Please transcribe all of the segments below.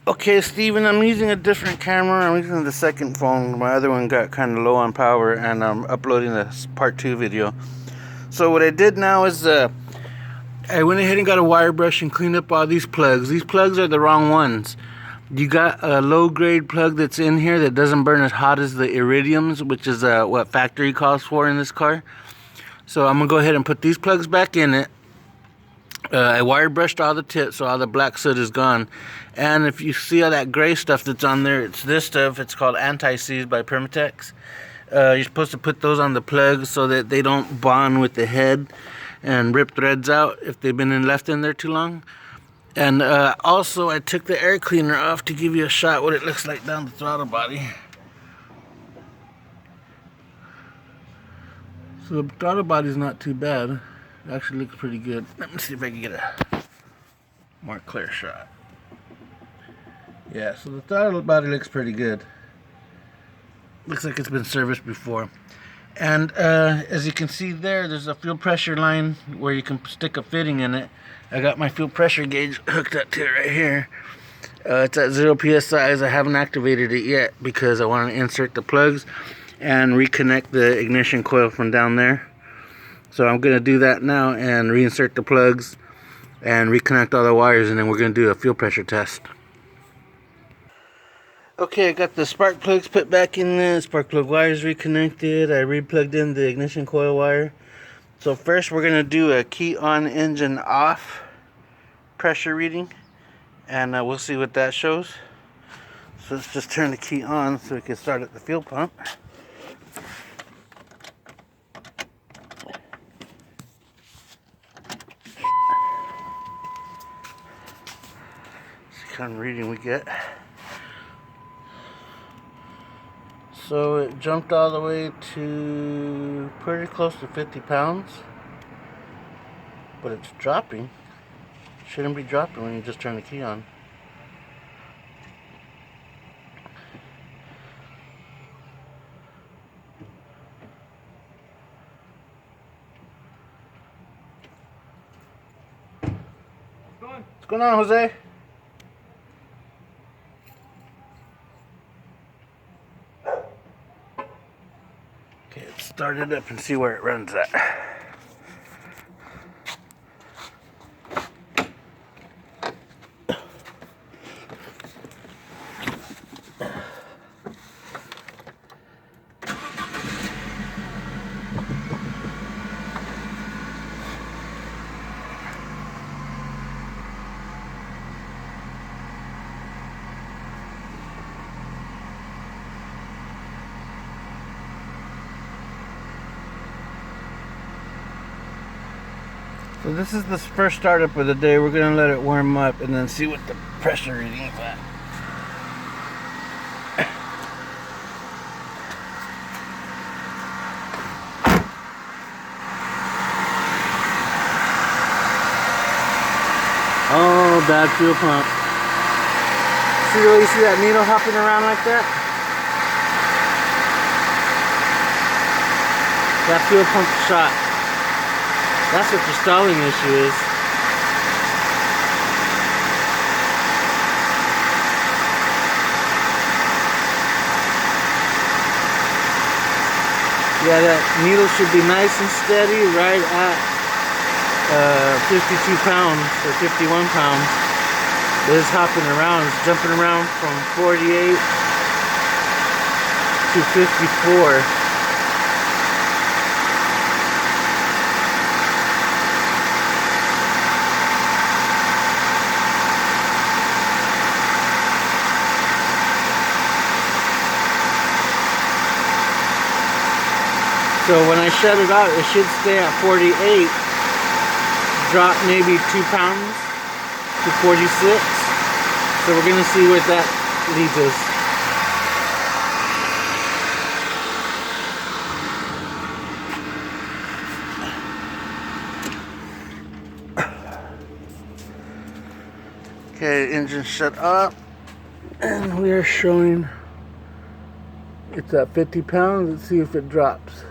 Okay, Steven, I'm using a different camera. I'm using the second phone. My other one got kind of low on power, and I'm uploading this part 2 video. So what I did now is I went ahead and got a wire brush and cleaned up all these plugs. These plugs are the wrong ones. You got a low-grade plug that's in here that doesn't burn as hot as the iridiums, which is what factory calls for in this car. So I'm going to go ahead and put these plugs back in it. I wire brushed all the tips so all the black soot is gone. And if you see all that gray stuff that's on there, it's this stuff. It's called Anti-Seize by Permatex. You're supposed to put those on the plugs so that they don't bond with the head and rip threads out if they've been left in there too long. And also I took the air cleaner off to give you a shot what it looks like down the throttle body. So the throttle body's not too bad. It actually looks pretty good. Let me see if I can get a more clear shot. Yeah, so the throttle body looks pretty good. Looks like it's been serviced before. And as you can see there's a fuel pressure line where you can stick a fitting in it. I got my fuel pressure gauge hooked up to it right here. It's at 0 psi. I haven't activated it yet because I want to insert the plugs and reconnect the ignition coil from down there. So I'm going to do that now and reinsert the plugs and reconnect all the wires, and then we're going to do a fuel pressure test. Okay, I got the spark plugs put back in there, spark plug wires reconnected. I re-plugged in the ignition coil wire. So first we're going to do a key on engine off pressure reading, and we'll see what that shows. So let's just turn the key on so we can start at the fuel pump. See what kind of reading we get. So it jumped all the way to pretty close to 50 pounds. But it's dropping. Shouldn't be dropping when you just turn the key on. What's going on, Jose? Okay, let's start it up and see where it runs at. So this is the first startup of the day. We're going to let it warm up and then see what the pressure reading is at. Oh, bad fuel pump. See the way you see that needle hopping around like that? That fuel pump shot. That's what the stalling issue is. Yeah, that needle should be nice and steady right at 52 pounds or 51 pounds. But it's hopping around. It's jumping around from 48 to 54. So when I shut it out, it should stay at 48, drop maybe 2 pounds to 46. So we're going to see what that leads us. Okay, engine shut up, and we are showing it's at 50 pounds. Let's see if it drops.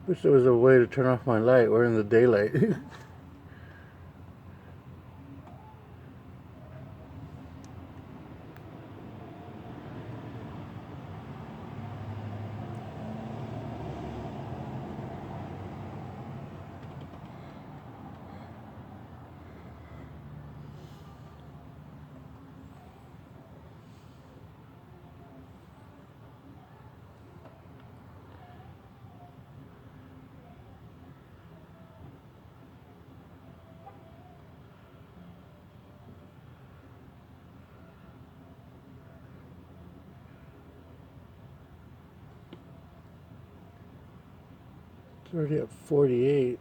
Wish there was a way to turn off my light. We're in the daylight. 30 at 48.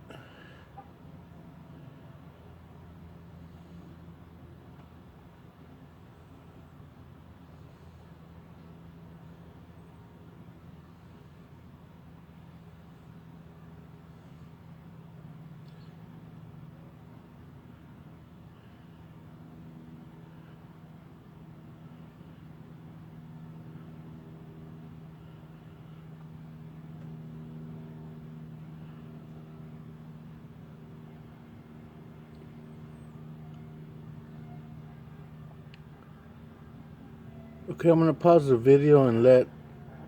Okay, I'm gonna pause the video and let,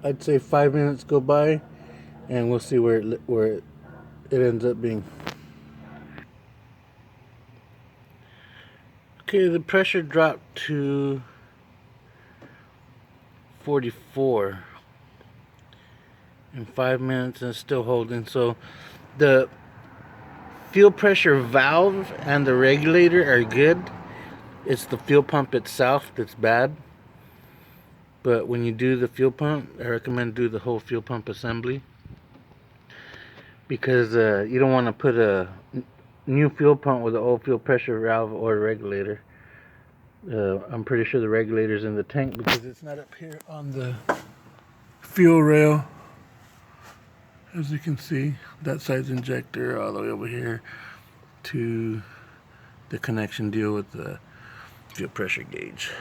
I'd say, 5 minutes go by, and we'll see where it ends up being. Okay, the pressure dropped to 44 in 5 minutes, and it's still holding. So the fuel pressure valve and the regulator are good. It's the fuel pump itself that's bad. But when you do the fuel pump, I recommend do the whole fuel pump assembly, because you don't want to put a new fuel pump with an old fuel pressure valve or regulator. I'm pretty sure the regulator's in the tank because it's not up here on the fuel rail. As you can see, that side's injector all the way over here to the connection deal with the fuel pressure gauge.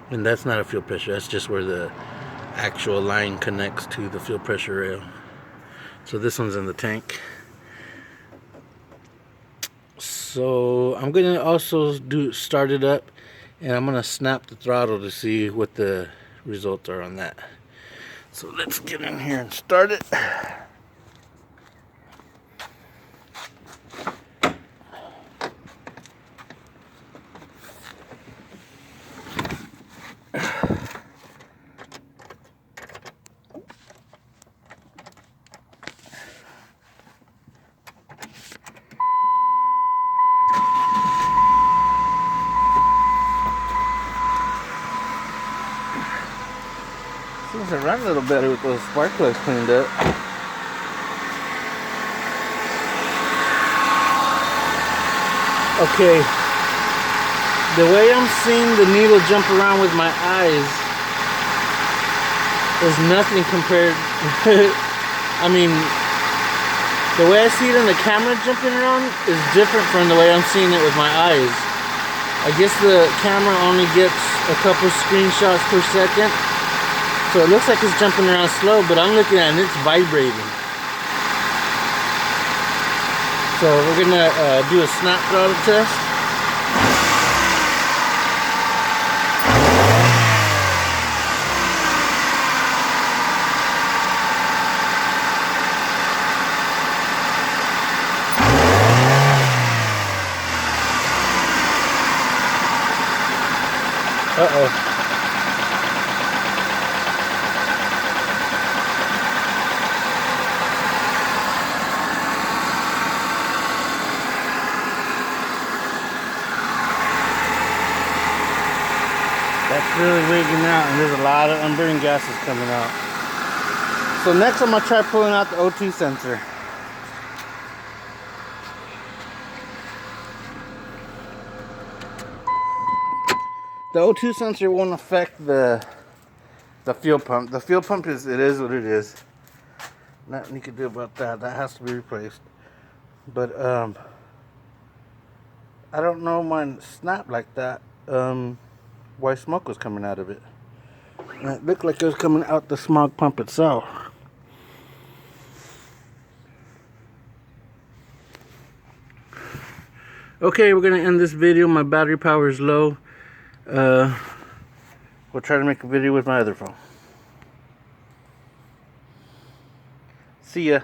And that's not a fuel pressure, that's just where the actual line connects to the fuel pressure rail. So this one's in the tank. So I'm gonna also start it up, and I'm gonna snap the throttle to see what the results are on that. So let's get in here and start it. Seems to run a little better with those spark plugs cleaned up. Okay, the way I'm seeing the needle jump around with my eyes is nothing compared. I mean, the way I see it in the camera jumping around is different from the way I'm seeing it with my eyes. I guess the camera only gets a couple screenshots per second. So it looks like it's jumping around slow, but I'm looking at it and it's vibrating. So we're gonna do a snap throttle test. Uh-oh. That's really wigging out, and there's a lot of unburned gases coming out. So next I'm going to try pulling out the O2 sensor. The O2 sensor won't affect the fuel pump. The fuel pump is what it is. Nothing you can do about that. That has to be replaced. But I don't know mine snapped like that. Why smoke was coming out of it. And it looked like it was coming out the smog pump itself. Okay, we're gonna end this video. My battery power is low. We'll try to make a video with my other phone. See ya.